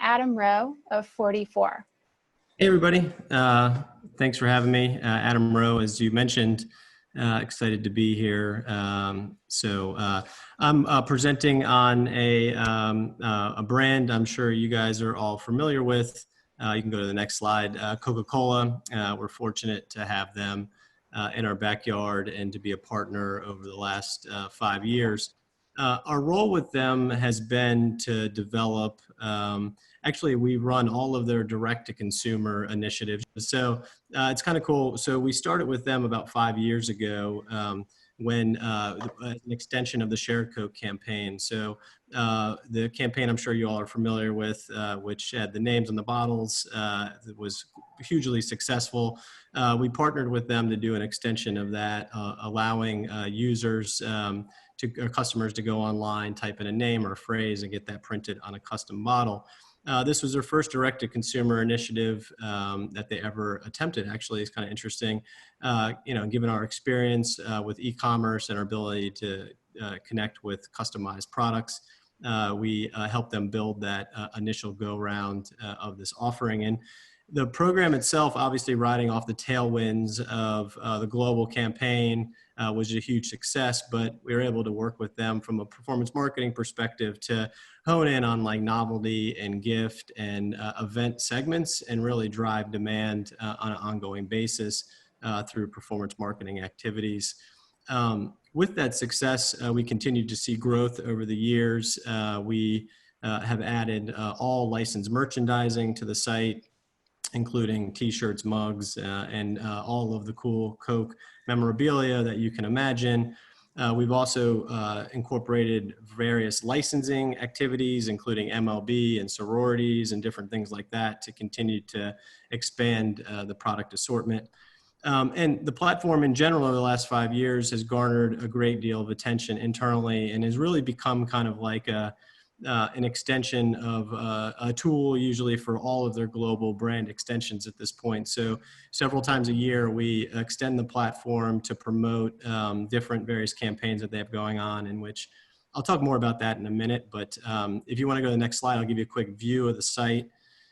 Adam Rowe of FortyFour. Hey, everybody. Thanks for having me. Adam Rowe, as you mentioned, excited to be here. I'm presenting on a brand I'm sure you guys are all familiar with. You can go to the next slide. Coca-Cola. We're fortunate to have them in our backyard and to be a partner over the last 5 years. Our role with them has been to develop, actually we run all of their direct-to-consumer initiatives. So it's kind of cool. So we started with them about 5 years ago when an extension of the Share Coke campaign. So the campaign I'm sure you all are familiar with, which had the names on the bottles, was hugely successful. We partnered with them to do an extension of that, allowing users or customers to go online, type in a name or a phrase, and get that printed on a custom model. This was their first direct-to-consumer initiative that they ever attempted. Actually, it's kind of interesting. Given our experience with e-commerce and our ability to connect with customized products, we helped them build that initial go-round of this offering. And the program itself, obviously riding off the tailwinds of the global campaign, was a huge success, but we were able to work with them from a performance marketing perspective to hone in on like novelty and gift and event segments and really drive demand on an ongoing basis through performance marketing activities. With that success, we continued to see growth over the years. We have added all licensed merchandising to the site, including t-shirts, mugs, and all of the cool Coke memorabilia that you can imagine. We've also incorporated various licensing activities, including MLB and sororities and different things like that to continue to expand the product assortment. And the platform in general over the last 5 years has garnered a great deal of attention internally and has really become kind of like an extension of a tool usually for all of their global brand extensions at this point. So several times a year, we extend the platform to promote different various campaigns that they have going on, in which I'll talk more about that in a minute. But if you want to go to the next slide, I'll give you a quick view of the site.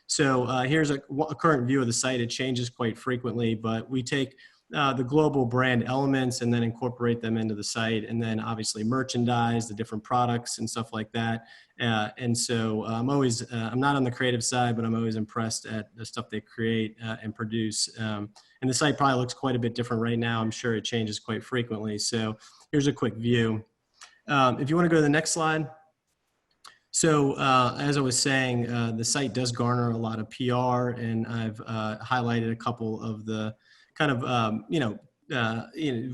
So here's a current view of the site. It changes quite frequently, but we take the global brand elements and then incorporate them into the site, and then obviously merchandise, the different products and stuff like that. And so I'm not on the creative side, but I'm always impressed at the stuff they create and produce. And the site probably looks quite a bit different right now. I'm sure it changes quite frequently. So here's a quick view. If you want to go to the next slide. So as I was saying, the site does garner a lot of PR, and I've highlighted a couple of the kind of,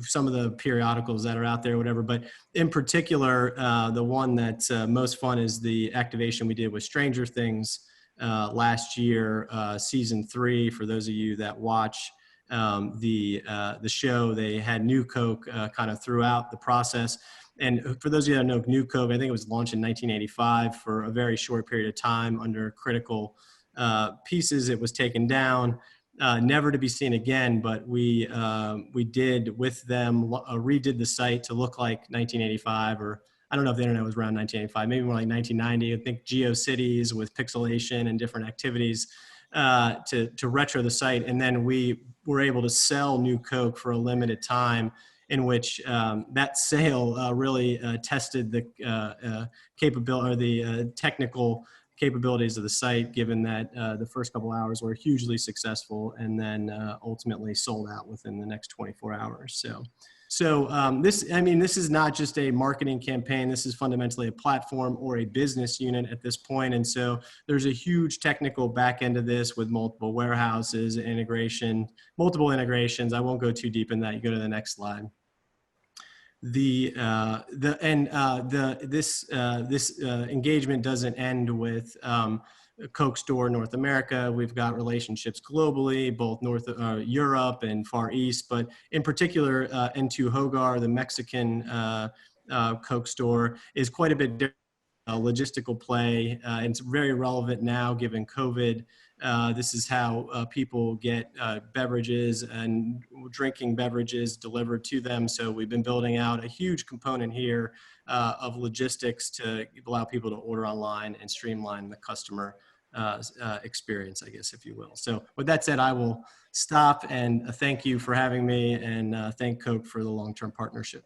some of the periodicals that are out there, whatever. But in particular, the one that's most fun is the activation we did with Stranger Things last year, season 3. For those of you that watch the show, they had New Coke kind of throughout the process. And for those of you that know New Coke, I think it was launched in 1985 for a very short period of time under critical pieces. It was taken down. Never to be seen again, but we did with them, redid the site to look like 1985, or I don't know if the internet was around 1985, maybe more like 1990. I think GeoCities with pixelation and different activities to retro the site. And then we were able to sell New Coke for a limited time, in which that sale really tested the capability or the technical capabilities of the site, given that the first couple hours were hugely successful and then ultimately sold out within the next 24 hours. So this is not just a marketing campaign. This is fundamentally a platform or a business unit at this point. And so there's a huge technical back end of this with multiple warehouses, multiple integrations. I won't go too deep in that. You go to the next slide. This engagement doesn't end with Coke Store North America. We've got relationships globally, both Europe and Far East, but in particular, N2 Hogar, the Mexican Coke store, is quite a bit different. Logistical play. It's very relevant now given COVID. This is how people get beverages and drinking beverages delivered to them. So we've been building out a huge component here of logistics to allow people to order online and streamline the customer experience, I guess, if you will. So with that said, I will stop and thank you for having me, and thank Coke for the long-term partnership.